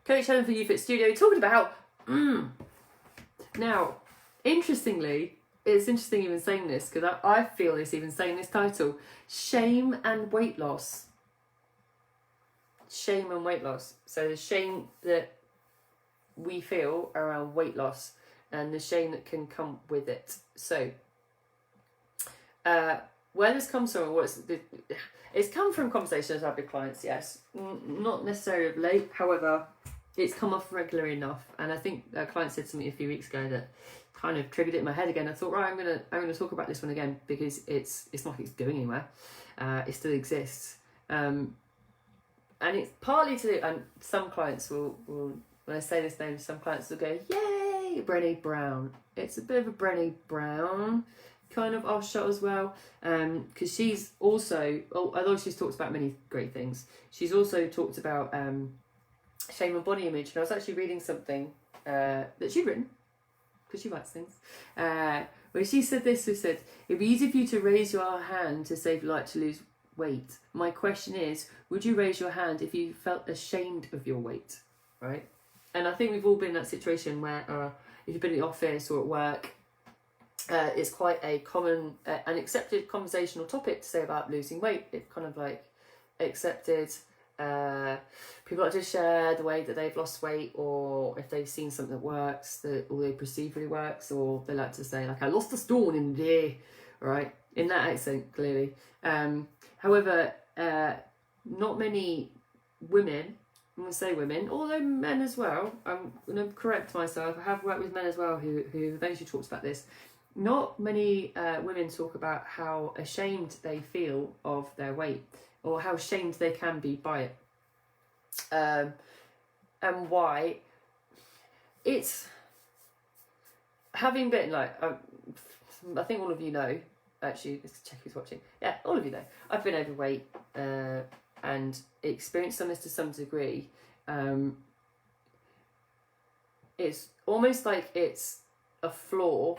Coach Helen for YouFit Studio, talking about now, interestingly, it's interesting even saying this, because I feel this even saying this title, shame and weight loss. Shame and weight loss. So the shame that we feel around weight loss and the shame that can come with it. So where this comes from, it's come from conversations I've had with clients, yes, not necessarily of late, however it's come off regularly enough, and I think a client said to me a few weeks ago that kind of triggered it in my head again. I thought, right, I'm gonna talk about this one again, because it's not like it's going anywhere. It still exists, and it's partly to do, and some clients will when I say this name, some clients will go, yay, Brené Brown. It's a bit of a Brené Brown kind of offshot as well, because she's also, although she's talked about many great things, she's also talked about shame and body image. And I was actually reading something that she'd written, because she writes things, where she said this, who said, it'd be easy for you to raise your hand to say if you'd like to lose weight. My question is, would you raise your hand if you felt ashamed of your weight, right? And I think we've all been in that situation where if you've been in the office or at work, it's quite a common and accepted conversational topic to say about losing weight. It's kind of like accepted. People like to share the way that they've lost weight, or if they've seen something that works, or they perceive really works, or they like to say like, I lost a stone in a day, right? In that accent, clearly. However, not many women, I'm going to say women, although men as well, I'm going to correct myself, I have worked with men as well who eventually talks about this. Not many women talk about how ashamed they feel of their weight, or how ashamed they can be by it, and why. It's having been like, I think all of you know, actually, let's check who's watching. Yeah, all of you know, I've been overweight and experienced this to some degree. It's almost like it's a flaw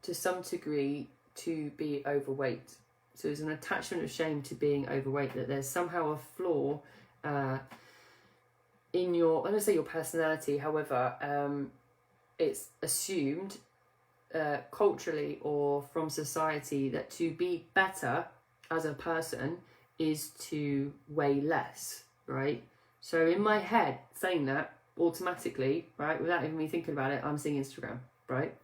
to some degree to be overweight. So there's an attachment of shame to being overweight, that there's somehow a flaw in your, I'm going to say your personality, however, it's assumed culturally or from society that to be better as a person is to weigh less, right? So in my head, saying that automatically, right, without even me thinking about it, I'm seeing Instagram, right?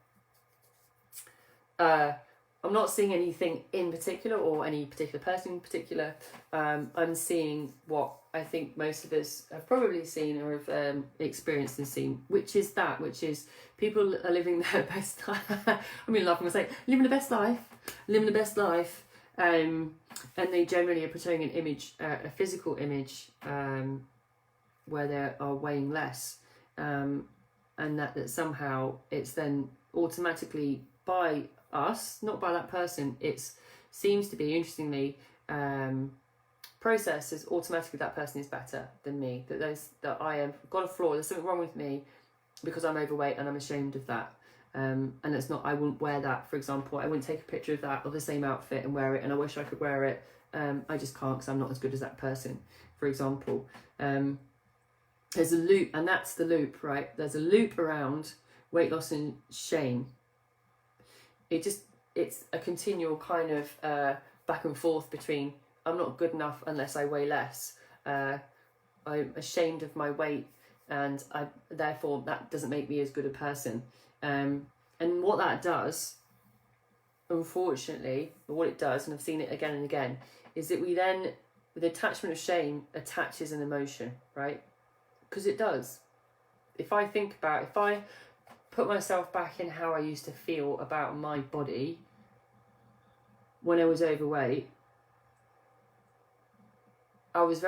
I'm not seeing anything in particular or any particular person in particular. I'm seeing what I think most of us have probably seen or have experienced and seen, which is people are living their best life. I mean, laughing, I say, living the best life, and they generally are portraying an image, a physical image, where they are weighing less, and that somehow it's then automatically by us, not by that person, it seems to be, interestingly, processed as automatically that person is better than me, that I have got a flaw, there's something wrong with me because I'm overweight and I'm ashamed of that, and it's not, I wouldn't wear that, for example, I wouldn't take a picture of that, of the same outfit and wear it, and I wish I could wear it, I just can't because I'm not as good as that person, for example. There's a loop, and that's the loop, right? There's a loop around weight loss and shame. It's a continual kind of back and forth between, I'm not good enough unless I weigh less, I'm ashamed of my weight, and therefore that doesn't make me as good a person, and what that does, unfortunately, or what it does, and I've seen it again and again, is that we then, the attachment of shame attaches an emotion, right? Because it does. If I put myself back in how I used to feel about my body when I was overweight, I was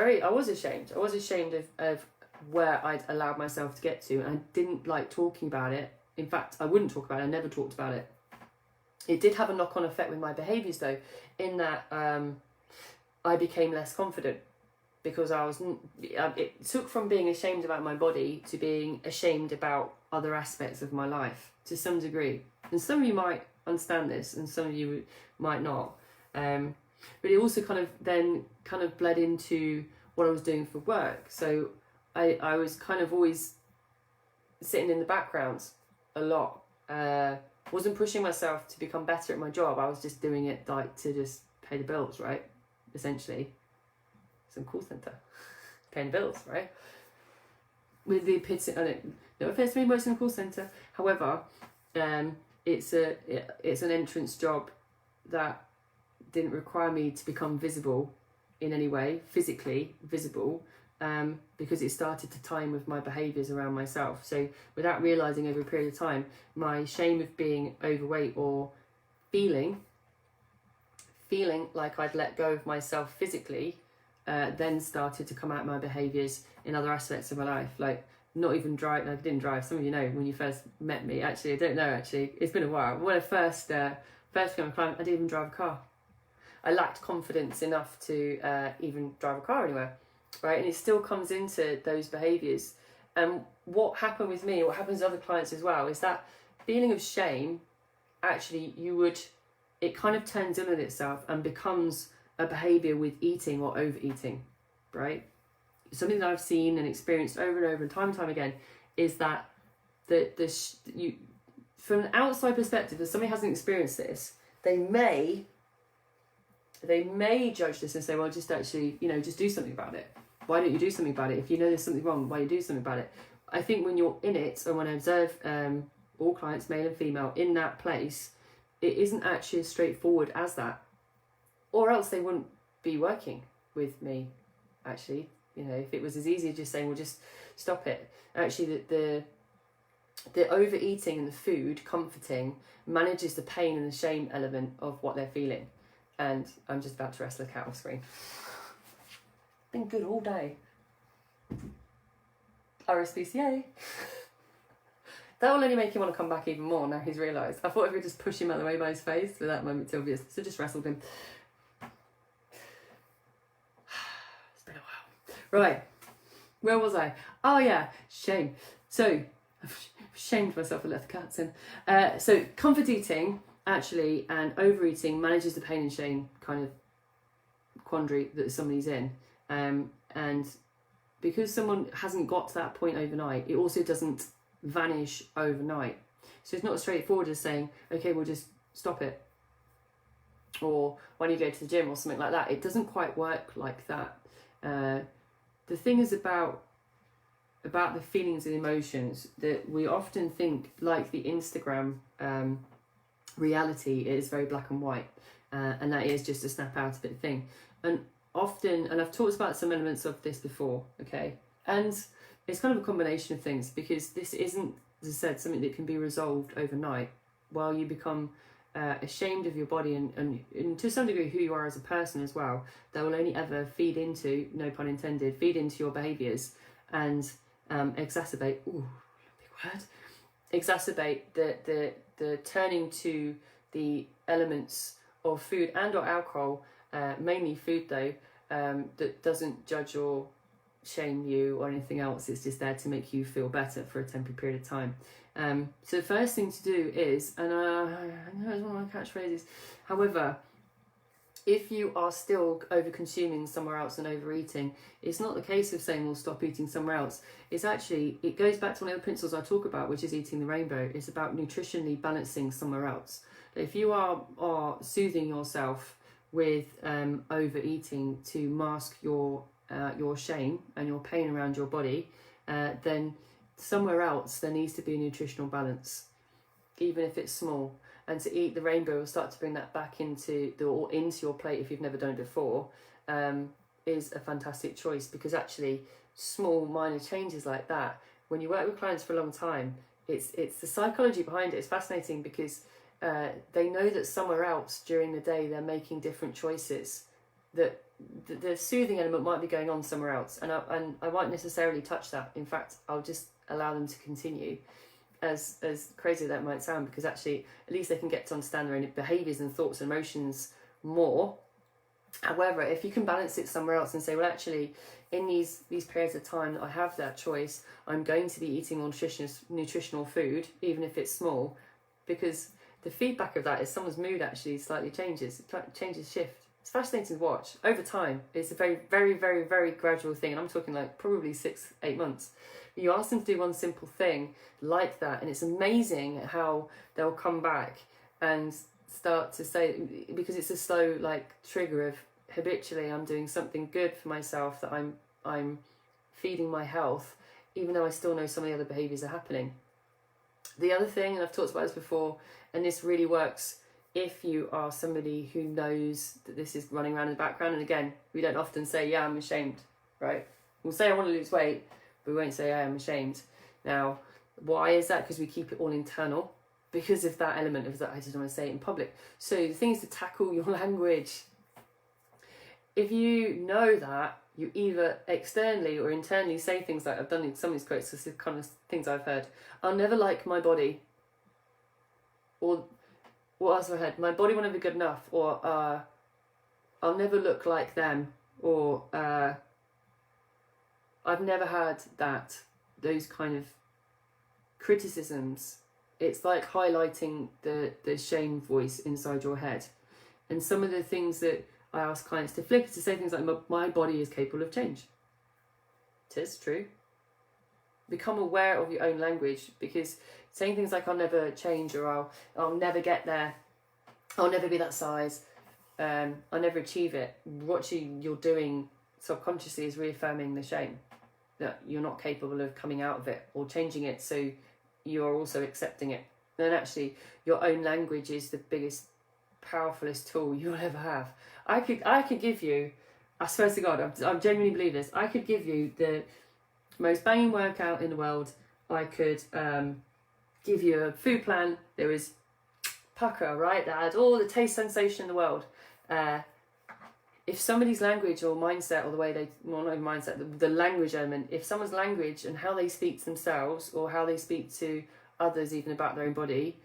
ashamed. I was ashamed of where I'd allowed myself to get to, and I didn't like talking about it. In fact, I wouldn't talk about it. I never talked about it. It did have a knock-on effect with my behaviours, though, in that I became less confident, because it took from being ashamed about my body to being ashamed about other aspects of my life to some degree. And some of you might understand this and some of you might not. But it also kind of bled into what I was doing for work. So I was kind of always sitting in the background a lot. Wasn't pushing myself to become better at my job. I was just doing it like to just pay the bills, right? Essentially, some call centre, paying bills, right? With the epitome, no offense to me, working in a call centre. However, it's an entrance job that didn't require me to become visible in any way, physically visible, because it started to tie in with my behaviours around myself. So without realising over a period of time, my shame of being overweight or feeling like I'd let go of myself physically, then started to come out my behaviours in other aspects of my life, like not even drive. I didn't drive. Some of you know when you first met me. Actually, I don't know. Actually, it's been a while. When I first became a client, I didn't even drive a car. I lacked confidence enough to even drive a car anywhere, right? And it still comes into those behaviours. And what happened with me, what happens to other clients as well, is that feeling of shame, actually, it kind of turns in on itself and becomes a behaviour with eating or overeating, right? Something that I've seen and experienced over and over and time again is that from an outside perspective, if somebody hasn't experienced this, they may judge this and say, well, just actually, just do something about it. Why don't you do something about it? If you know there's something wrong, why don't you do something about it? I think when you're in it, and when I observe all clients, male and female, in that place, it isn't actually as straightforward as that. Or else they wouldn't be working with me, actually. If it was as easy as just saying, well, just stop it. Actually, the overeating and the food comforting manages the pain and the shame element of what they're feeling. And I'm just about to wrestle a cat off screen. Been good all day. RSPCA. That will only make him want to come back even more now he's realised. I thought if we just push him out of the way by his face, but that moment's obvious. So just wrestled him. It's been a while. Right. Where was I? Oh yeah, shame. So, I've shamed myself and let the cats in. So, comfort eating, actually, and overeating manages the pain and shame kind of quandary that somebody's in. And because someone hasn't got to that point overnight, it also doesn't vanish overnight. So it's not as straightforward as saying, okay, we'll just stop it. Or when you go to the gym or something like that, it doesn't quite work like that. The thing is about the feelings and emotions that we often think, like the Instagram reality is very black and white, and that is just a snap out of it thing. And often, and I've talked about some elements of this before, okay, and it's kind of a combination of things, because this isn't, as I said, something that can be resolved overnight. While you become ashamed of your body and to some degree who you are as a person as well, that will only ever feed into, no pun intended, feed into your behaviours and exacerbate, big word, exacerbate the turning to the elements of food and or alcohol, mainly food though, that doesn't judge or shame you or anything else. It's just there to make you feel better for a temporary period of time. So the first thing to do is, and I know it's one of my catchphrases, however, if you are still over consuming somewhere else and overeating, it's not the case of saying, well, stop eating somewhere else. It's actually, it goes back to one of the principles I talk about, which is eating the rainbow. It's about nutritionally balancing somewhere else. If you are soothing yourself with overeating to mask your shame and your pain around your body, then somewhere else there needs to be a nutritional balance, even if it's small. And to eat the rainbow will start to bring that back into your plate if you've never done it before, is a fantastic choice, because actually small minor changes like that, when you work with clients for a long time, it's the psychology behind it. It's fascinating because they know that somewhere else during the day they're making different choices, that the soothing element might be going on somewhere else, and I won't necessarily touch that. In fact, I'll just allow them to continue, as crazy as that might sound, because actually at least they can get to understand their own behaviours and thoughts and emotions more. However, if you can balance it somewhere else and say, well, actually in these periods of time that I have that choice, I'm going to be eating more nutritional food, even if it's small, because the feedback of that is someone's mood actually slightly changes, shift. It's fascinating to watch. Over time, it's a very, very, very, very gradual thing. And I'm talking like probably 6-8 months. You ask them to do one simple thing like that, and it's amazing how they'll come back and start to say, because it's a slow like trigger of habitually I'm doing something good for myself, that I'm feeding my health, even though I still know some of the other behaviours are happening. The other thing, and I've talked about this before, and this really works if you are somebody who knows that this is running around in the background, and again, we don't often say, yeah, I'm ashamed, right? We'll say I want to lose weight, but we won't say I am ashamed. Now, why is that? Because we keep it all internal, because of that element of that I just don't want to say it in public. So the thing is to tackle your language. If you know that, you either externally or internally say things like, I've done some of these quotes, this is kind of things I've heard. I'll never like my body. Or what else have I heard? My body will never be good enough. Or I'll never look like them. Or I've never had those kind of criticisms. It's like highlighting the shame voice inside your head. And some of the things that I ask clients to flip is to say things like, my body is capable of change. It is true. Become aware of your own language, because saying things like I'll never change, or I'll never get there, I'll never be that size, I'll never achieve it, what you're doing subconsciously is reaffirming the shame, that you're not capable of coming out of it or changing it, so you're also accepting it. And actually your own language is the biggest, powerfulest tool you'll ever have. I could give you, I swear to God, I genuinely believe this, I could give you the most banging workout in the world. I could give you a food plan. There was pucker, right, that had all the taste sensation in the world. If somebody's language or mindset, or the way they, well, not even mindset, the language element, if someone's language and how they speak to themselves or how they speak to others even about their own body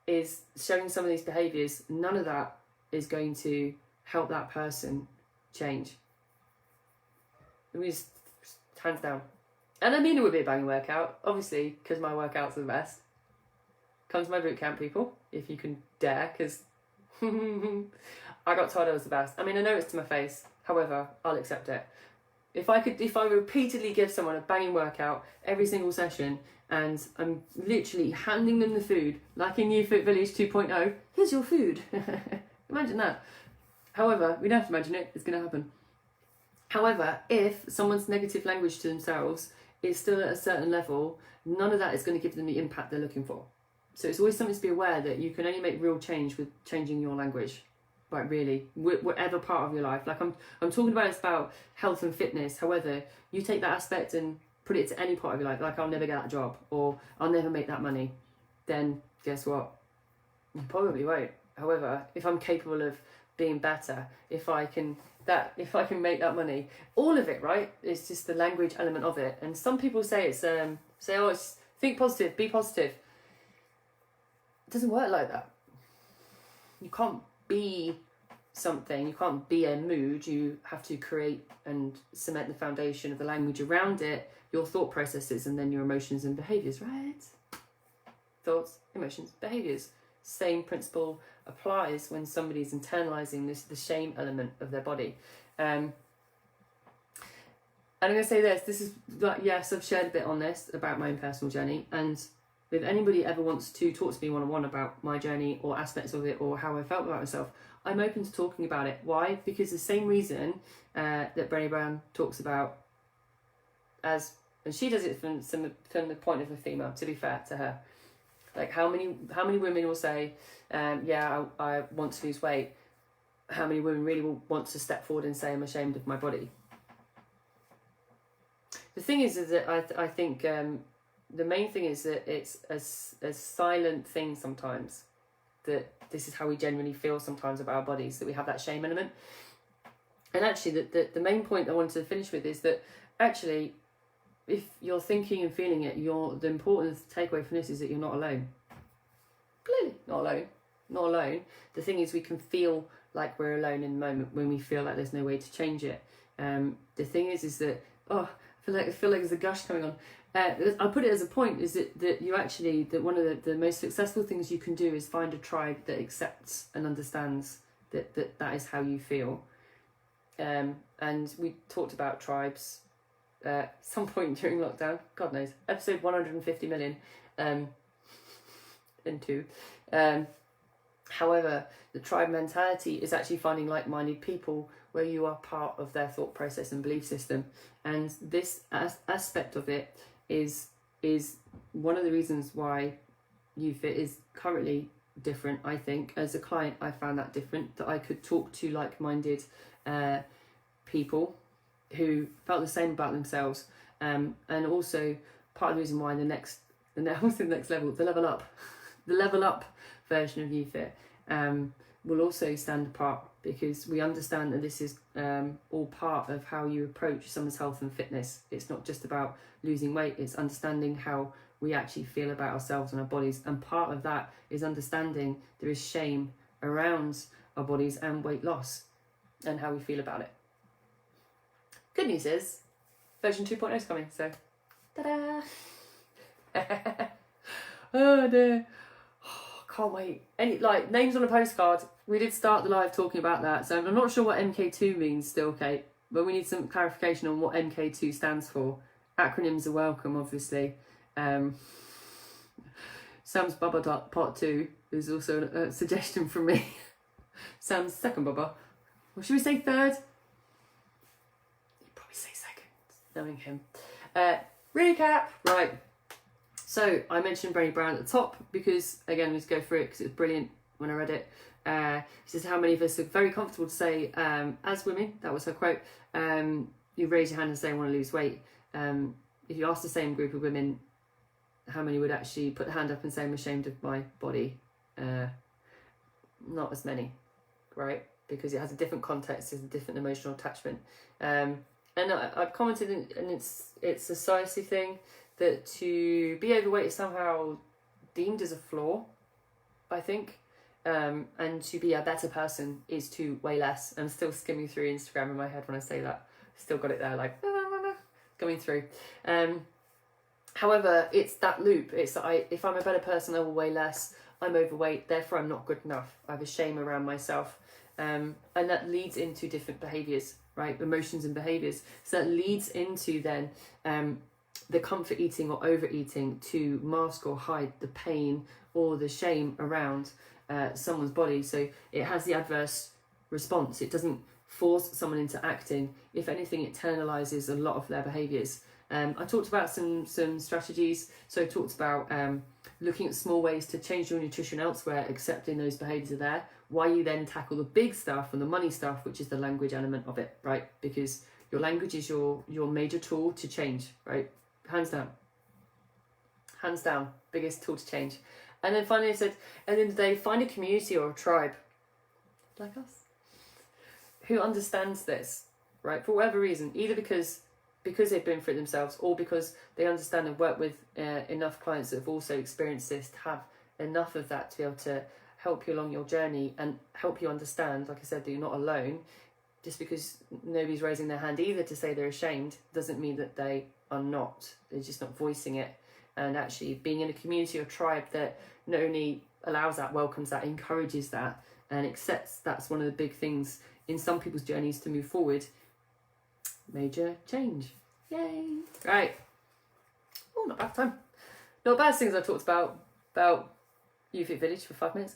is showing some of these behaviours, none of that is going to help that person change. It was hands down. And I mean it would be a banging workout, obviously, because my workouts are the best. Come to my boot camp, people, if you can dare, because I got told I was the best. I mean, I know it's to my face, however, I'll accept it. If I repeatedly give someone a banging workout every single session, and I'm literally handing them the food, like in New Fit Village 2.0, here's your food. Imagine that. However, we don't have to imagine it, it's going to happen. However, if someone's negative language to themselves is still at a certain level, none of that is going to give them the impact they're looking for. So it's always something to be aware that you can only make real change with changing your language. Like really, whatever part of your life. Like I'm talking about, it's about health and fitness. However, you take that aspect and put it to any part of your life. Like I'll never get that job, or I'll never make that money. Then guess what? You probably won't. However, if I'm capable of being better, if I can make that money, all of it, right? It's just the language element of it. And some people say it's it's think positive, be positive. It doesn't work like that. You can't be something, you can't be a mood, you have to create and cement the foundation of the language around it, your thought processes, and then your emotions and behaviours, right? Thoughts, emotions, behaviours. Same principle applies when somebody's internalising the shame element of their body. And I'm going to say this is like, yes, I've shared a bit on this about my own personal journey, and if anybody ever wants to talk to me one-on-one about my journey or aspects of it or how I felt about myself, I'm open to talking about it. Why? Because the same reason that Brené Brown talks about, and she does it from the point of a female, to be fair to her. Like how many women will say, I want to lose weight. How many women really will want to step forward and say, I'm ashamed of my body? The thing is that I think the main thing is that it's a silent thing sometimes, that this is how we genuinely feel sometimes about our bodies, that we have that shame element. And actually the main point I wanted to finish with is that actually, if you're thinking and feeling it, the important takeaway from this is that you're not alone. Clearly not alone. The thing is, we can feel like we're alone in the moment when we feel like there's no way to change it. The thing is that, I feel like there's a gush coming on. I'll put it as a point, is that you actually, that one of the most successful things you can do is find a tribe that accepts and understands that is how you feel. And we talked about tribes some point during lockdown, God knows, episode 150 million into. However, the tribe mentality is actually finding like-minded people where you are part of their thought process and belief system. And this aspect of it is one of the reasons why UFIT is currently different, I think. As a client, I found that different, that I could talk to like-minded people who felt the same about themselves. And also part of the reason why the next level, the level up version of UFIT will also stand apart, because we understand that this is all part of how you approach someone's health and fitness. It's not just about losing weight, it's understanding how we actually feel about ourselves and our bodies. And part of that is understanding there is shame around our bodies and weight loss and how we feel about it. Good news is version 2.0 is coming, so ta-da! Oh dear. Can't wait. Any names on a postcard. We did start the live talking about that, so I'm not sure what MK2 means still, Kate, but we need some clarification on what MK2 stands for. Acronyms are welcome, obviously. Sam's Bubba Part 2 is also a suggestion from me. Sam's second Bubba. Or should we say third? You'd probably say second, knowing him. Recap. Right. So I mentioned Brené Brown at the top because, again, let's go through it because it was brilliant when I read it. She says, how many of us are very comfortable to say, as women, that was her quote, you raise your hand and say, I want to lose weight. If you ask the same group of women, how many would actually put their hand up and say, I'm ashamed of my body? Not as many, right? Because it has a different context, it's a different emotional attachment. And I've commented, and it's a society thing, that to be overweight is somehow deemed as a flaw, I think. And to be a better person is to weigh less. I'm still skimming through Instagram in my head when I say that. Still got it there, like, going through. However, it's that loop. It's that if I'm a better person, I will weigh less. I'm overweight, therefore I'm not good enough. I have a shame around myself. And that leads into different behaviours, right? Emotions and behaviours. So that leads into then the comfort eating or overeating to mask or hide the pain or the shame around someone's body. So it has the adverse response. It doesn't force someone into acting. If anything, it internalises a lot of their behaviours. I talked about some strategies. So I talked about looking at small ways to change your nutrition elsewhere, accepting those behaviours are there, while you then tackle the big stuff and the money stuff, which is the language element of it, right? Because your language is your major tool to change, right? Hands down, biggest tool to change. And then finally I said, at the end of the day, find a community or a tribe, like us, who understands this, right? For whatever reason, either because they've been through it themselves, or because they understand and work with enough clients that have also experienced this to have enough of that to be able to help you along your journey and help you understand, like I said, that you're not alone. Just because nobody's raising their hand either to say they're ashamed doesn't mean that they are not. They're just not voicing it. And actually being in a community or tribe that not only allows that, welcomes that, encourages that, and accepts that's one of the big things in some people's journeys to move forward. Major change. Yay. Right. Oh, not bad time. Not bad things I talked about UFIT Village for 5 minutes.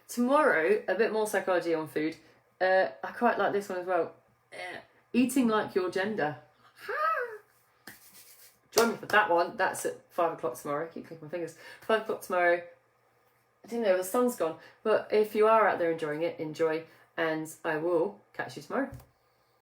Tomorrow, a bit more psychology on food. I quite like this one as well. Eating like your gender. Join me for that one. That's at 5 o'clock tomorrow. I keep clicking my fingers. 5 o'clock tomorrow. I didn't know the sun's gone. But if you are out there enjoying it, enjoy. And I will catch you tomorrow.